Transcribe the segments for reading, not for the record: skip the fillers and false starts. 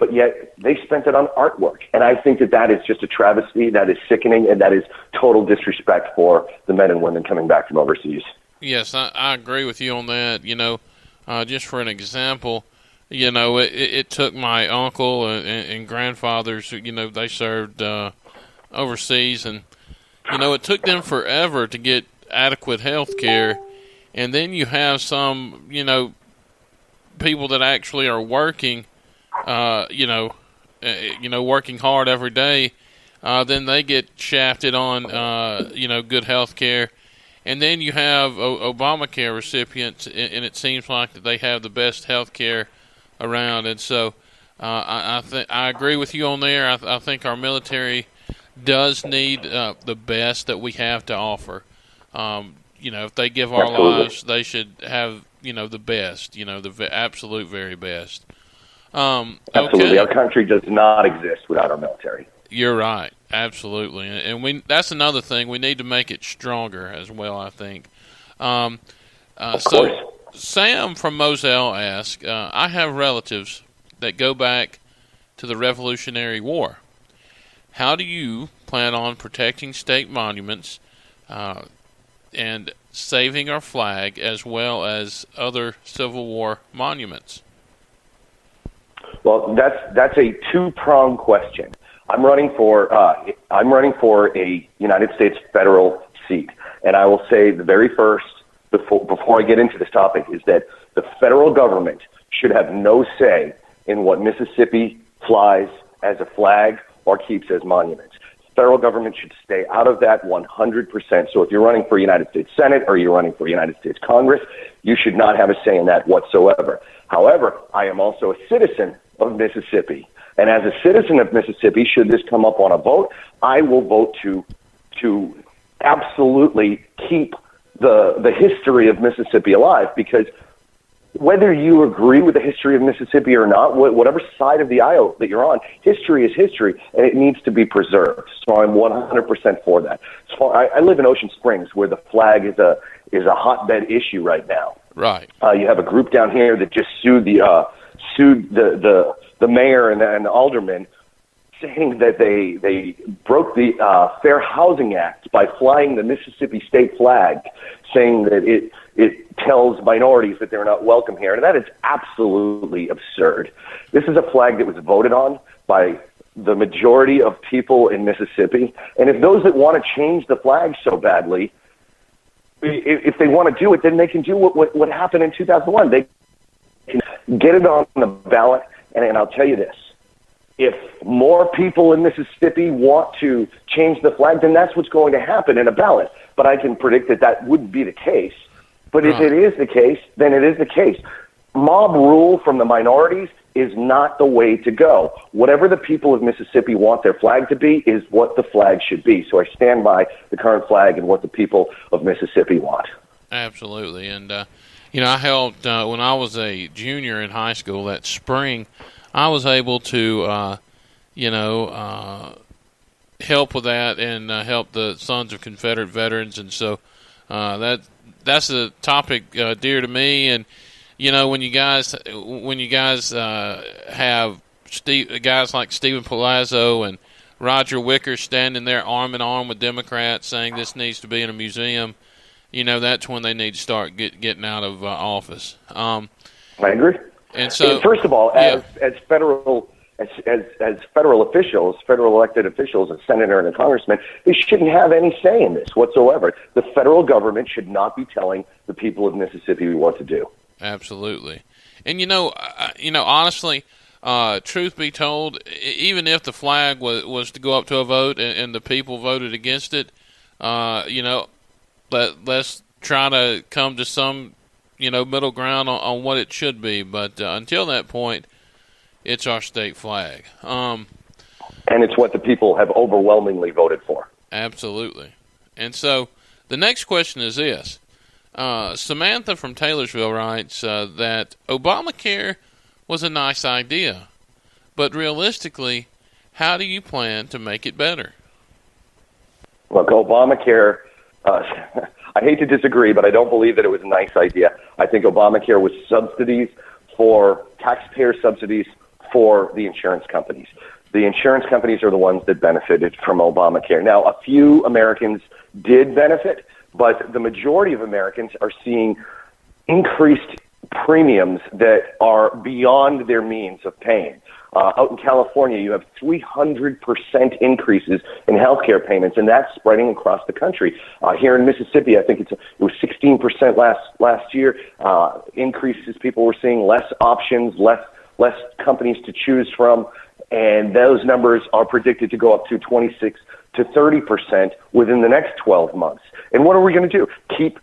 but yet they spent it on artwork. And I think that that is just a travesty, that is sickening, and that is total disrespect for the men and women coming back from overseas. Yes, I agree with you on that. Just for an example, it took my uncle and grandfathers, they served overseas, and, it took them forever to get adequate health care. And then you have some, people that actually are working, working hard every day, then they get shafted on, good health care. And then you have Obamacare recipients, and it seems like that they have the best health care around. And so I agree with you on there. I think our military does need the best that we have to offer. If they give our lives, they should have, the best, the absolute very best. Absolutely. Okay. Our country does not exist without our military. You're right. Absolutely. And that's another thing. We need to make it stronger as well, I think. Of course. So Sam from Moselle asks, I have relatives that go back to the Revolutionary War. How do you plan on protecting state monuments and saving our flag as well as other Civil War monuments? Well, that's a two-pronged question. I'm running for a United States federal seat, and I will say the very first before I get into this topic is that the federal government should have no say in what Mississippi flies as a flag or keeps as monuments. The federal government should stay out of that 100%. So if you're running for United States Senate or you're running for United States Congress, you should not have a say in that whatsoever. However, I am also a citizen of Mississippi. And as a citizen of Mississippi, should this come up on a vote, I will vote to absolutely keep the history of Mississippi alive, because whether you agree with the history of Mississippi or not, whatever side of the aisle that you're on, history is history, and it needs to be preserved. So I'm 100% for that. So I live in Ocean Springs, where the flag is a hotbed issue right now. Right. You have a group down here that just sued the mayor and the aldermen, saying that they broke the Fair Housing Act by flying the Mississippi state flag, saying that it tells minorities that they're not welcome here. And that is absolutely absurd. This is a flag that was voted on by the majority of people in Mississippi. And if those that want to change the flag so badly, if they want to do it, then they can do what happened in 2001. They can get it on the ballot. And I'll tell you this. If more people in Mississippi want to change the flag, then that's what's going to happen in a ballot. But I can predict that wouldn't be the case. But if it is the case, then it is the case. Mob rule from the minorities is not the way to go. Whatever the people of Mississippi want their flag to be is what the flag should be. So I stand by the current flag and what the people of Mississippi want. Absolutely. And, I helped when I was a junior in high school that spring. I was able to, help with that and help the Sons of Confederate Veterans. And so that's a topic dear to me. And, when you guys have guys like Stephen Palazzo and Roger Wicker standing there arm in arm with Democrats saying this needs to be in a museum, that's when they need to start getting out of office. I agree. And so, first of all, as federal officials, federal elected officials, a senator and a congressman, they shouldn't have any say in this whatsoever. The federal government should not be telling the people of Mississippi what to do. Absolutely. And honestly, truth be told, even if the flag was to go up to a vote and the people voted against it, let's try to come to some middle ground on what it should be. But until that point, it's our state flag. And it's what the people have overwhelmingly voted for. Absolutely. And so the next question is this. Samantha from Taylorsville writes that Obamacare was a nice idea, but realistically, how do you plan to make it better? Look, Obamacare, I hate to disagree, but I don't believe that it was a nice idea. I think Obamacare was taxpayer subsidies for the insurance companies. The insurance companies are the ones that benefited from Obamacare. Now, a few Americans did benefit, but the majority of Americans are seeing increased premiums that are beyond their means of paying. Out in California, you have 300% increases in healthcare payments, and that's spreading across the country. Here in Mississippi, I think it was 16% last year. Increases, people were seeing less options, less companies to choose from, and those numbers are predicted to go up to 26 to 30% within the next 12 months. And what are we going to do? Keep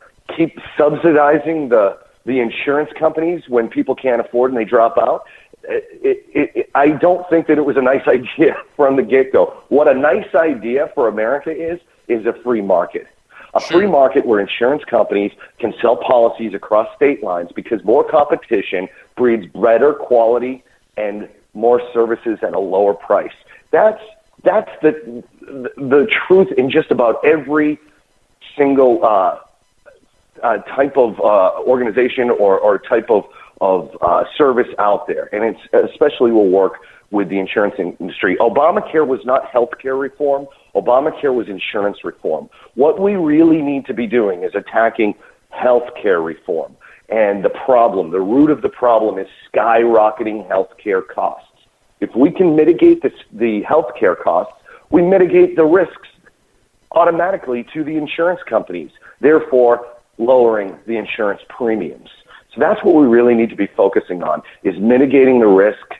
subsidizing the insurance companies when people can't afford and they drop out? I don't think that it was a nice idea from the get-go. What a nice idea for America is a free market. A free market where insurance companies can sell policies across state lines, because more competition breeds better quality and more services at a lower price. That's the truth in just about every single type of organization or type of service out there, and it's especially will work with the insurance industry. Obamacare was not healthcare reform. Obamacare was insurance reform. What we really need to be doing is attacking healthcare reform. And the root of the problem is skyrocketing healthcare costs. If we can mitigate the healthcare costs, we mitigate the risks automatically to the insurance companies, therefore lowering the insurance premiums. So that's what we really need to be focusing on, is mitigating the risk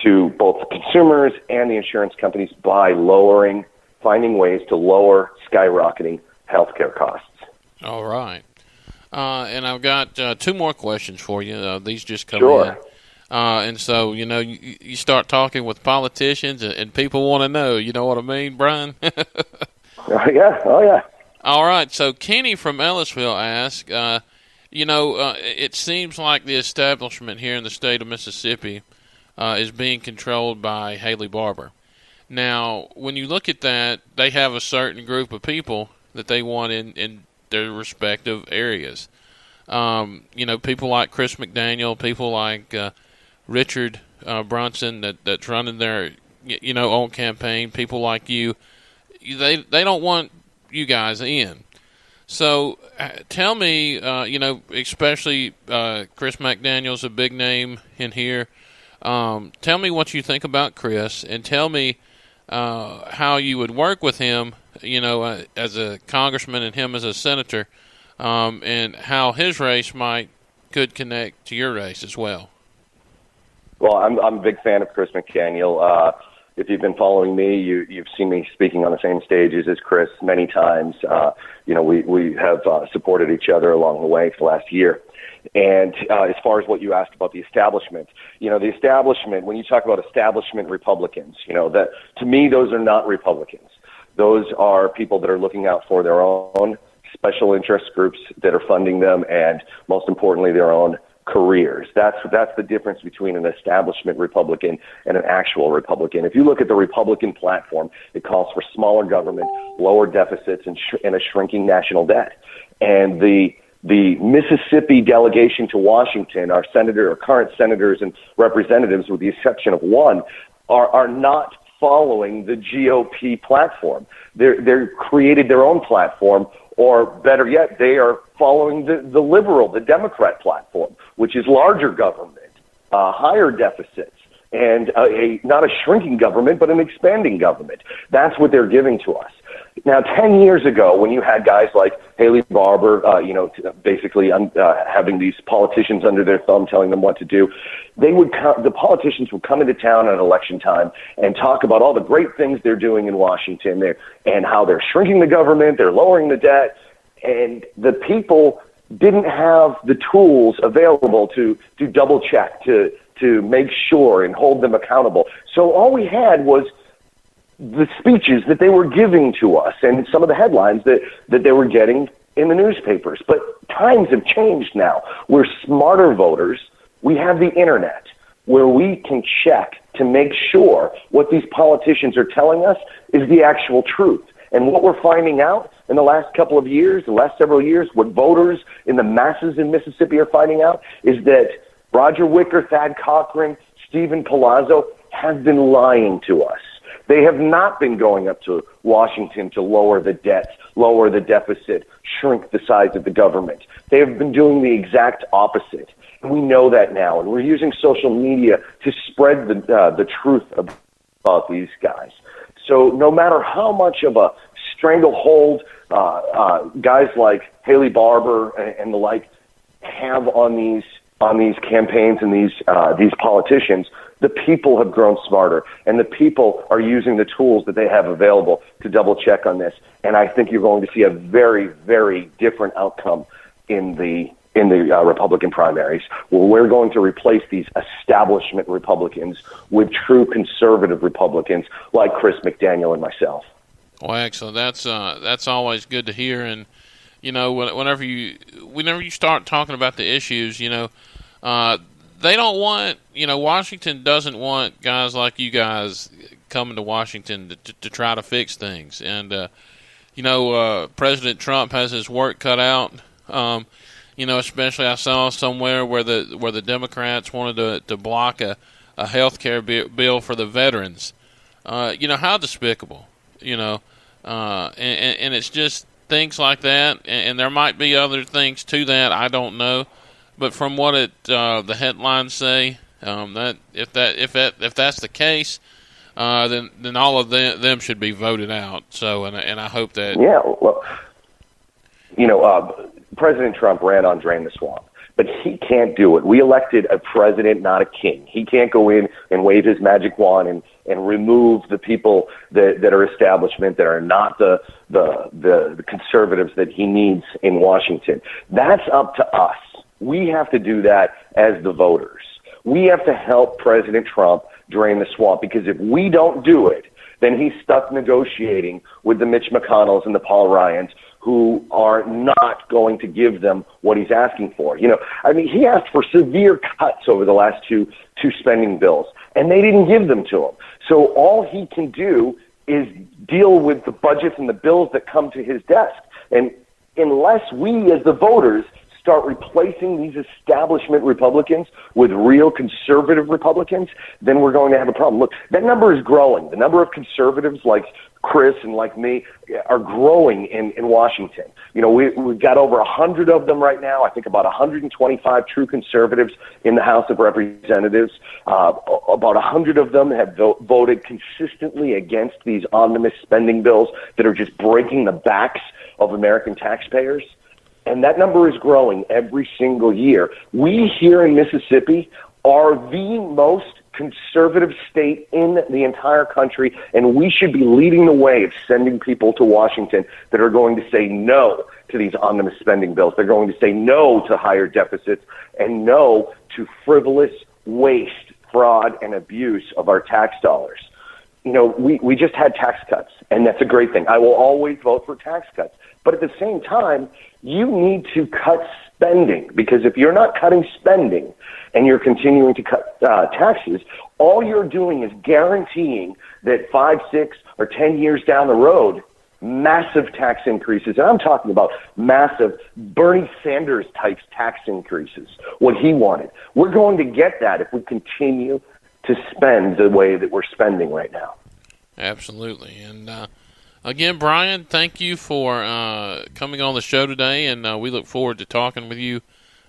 to both consumers and the insurance companies by finding ways to lower skyrocketing healthcare costs. All right. And I've got two more questions for you. These just come in. And so, you start talking with politicians and people want to know, you know what I mean, Brian? Yeah. Oh, yeah. All right. So Kenny from Ellisville asks, it seems like the establishment here in the state of Mississippi is being controlled by Haley Barbour. Now, when you look at that, they have a certain group of people that they want in their respective areas. People like Chris McDaniel, people like Richard Brunson that's running their own campaign, people like you. They don't want you guys in. So tell me, especially Chris McDaniel's a big name in here. Tell me what you think about Chris, and tell me how you would work with him, as a congressman and him as a senator, and how his race could connect to your race as well. Well, I'm a big fan of Chris McDaniel. If you've been following me, you've seen me speaking on the same stages as Chris many times. We have supported each other along the way for the last year. And as far as what you asked about the establishment, the establishment, when you talk about establishment Republicans, that to me, those are not Republicans. Those are people that are looking out for their own special interest groups that are funding them, and most importantly, their own careers. That's the difference between an establishment Republican and an actual Republican. If you look at the Republican platform, it calls for smaller government, lower deficits, and a shrinking national debt. And the Mississippi delegation to Washington, our current senators and representatives, with the exception of one, are not following the GOP platform. They're created their own platform, or better yet, they are following the liberal, the Democrat platform, which is larger government, higher deficits, and not a shrinking government, but an expanding government. That's what they're giving to us. Now, 10 years ago, when you had guys like Haley Barbour, basically having these politicians under their thumb telling them what to do, the politicians would come into town at election time and talk about all the great things they're doing in Washington and how they're shrinking the government, they're lowering the debt, and the people didn't have the tools available to double check, to make sure and hold them accountable. So all we had was the speeches that they were giving to us and some of the headlines that they were getting in the newspapers. But times have changed now. We're smarter voters. We have the internet where we can check to make sure what these politicians are telling us is the actual truth. And what we're finding out in the last couple of years, the last several years, what voters in the masses in Mississippi are finding out is that Roger Wicker, Thad Cochran, Stephen Palazzo have been lying to us. They have not been going up to Washington to lower the debt, lower the deficit, shrink the size of the government. They have been doing the exact opposite. And we know that now, and we're using social media to spread the truth about these guys. So no matter how much of a stranglehold guys like Haley Barbour and the like have on these campaigns and these politicians, the people have grown smarter, and the people are using the tools that they have available to double check on this. And I think you're going to see a very, very different outcome in the Republican primaries, where we're going to replace these establishment Republicans with true conservative Republicans like Chris McDaniel and myself. Well, excellent. That's always good to hear. And whenever you start talking about the issues, they don't want, Washington doesn't want guys like you guys coming to Washington to try to fix things. And President Trump has his work cut out. Especially I saw somewhere where the Democrats wanted to block a health care bill for the veterans. How despicable, and it's just things like that, and there might be other things to that, I don't know, but from what the headlines say, that if that's the case, then all of them should be voted out. So, and I hope that. Yeah, well, President Trump ran on Drain the Swamp, but he can't do it. We elected a president, not a king. He can't go in and wave his magic wand and remove the people that are establishment, that are not the conservatives that he needs in Washington. That's up to us. We have to do that as the voters. We have to help President Trump drain the swamp, because if we don't do it, then he's stuck negotiating with the Mitch McConnells and the Paul Ryans, who are not going to give them what he's asking for. He asked for severe cuts over the last two spending bills, and they didn't give them to him. So all he can do is deal with the budgets and the bills that come to his desk. And unless we as the voters start replacing these establishment Republicans with real conservative Republicans, then we're going to have a problem. Look, that number is growing. The number of conservatives like Chris and like me are growing in Washington. We've got over 100 of them right now. I think about 125 true conservatives in the House of Representatives. About 100 of them have voted consistently against these omnibus spending bills that are just breaking the backs of American taxpayers. And that number is growing every single year. We here in Mississippi are the most conservative state in the entire country, and we should be leading the way of sending people to Washington that are going to say no to these omnibus spending bills. They're going to say no to higher deficits and no to frivolous waste, fraud, and abuse of our tax dollars. We just had tax cuts, and that's a great thing. I will always vote for tax cuts. But at the same time, you need to cut spending, because if you're not cutting spending and you're continuing to cut taxes, all you're doing is guaranteeing that 5, 6, or 10 years down the road, massive tax increases, and I'm talking about massive Bernie Sanders type tax increases, what he wanted. We're going to get that if we continue to spend the way that we're spending right now. Absolutely. And again, Brian, thank you for coming on the show today, and we look forward to talking with you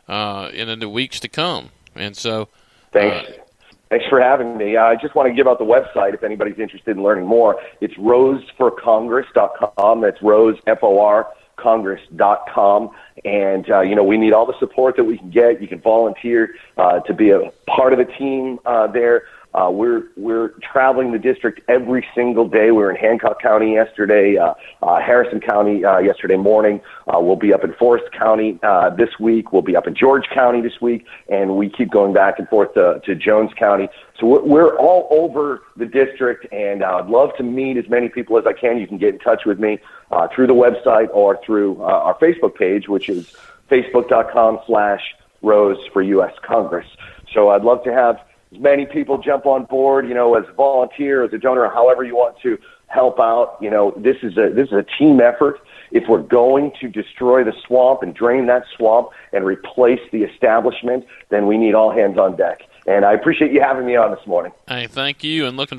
in the weeks to come. And so, Thanks for having me. I just want to give out the website if anybody's interested in learning more. It's roseforcongress.com. That's Rose, F-O-R, Congress.com. And, we need all the support that we can get. You can volunteer to be a part of the team there. We're traveling the district every single day. We were in Hancock County yesterday, Harrison County yesterday morning. We'll be up in Forest County this week. We'll be up in George County this week, and we keep going back and forth to Jones County. So we're all over the district, and I'd love to meet as many people as I can. You can get in touch with me through the website or through our Facebook page, which is facebook.com/Rose for U.S. Congress. So I'd love to have as many people jump on board, as a volunteer, as a donor, however you want to help out. This is a team effort. If we're going to destroy the swamp and drain that swamp and replace the establishment, then we need all hands on deck. And I appreciate you having me on this morning. Hey, thank you, and looking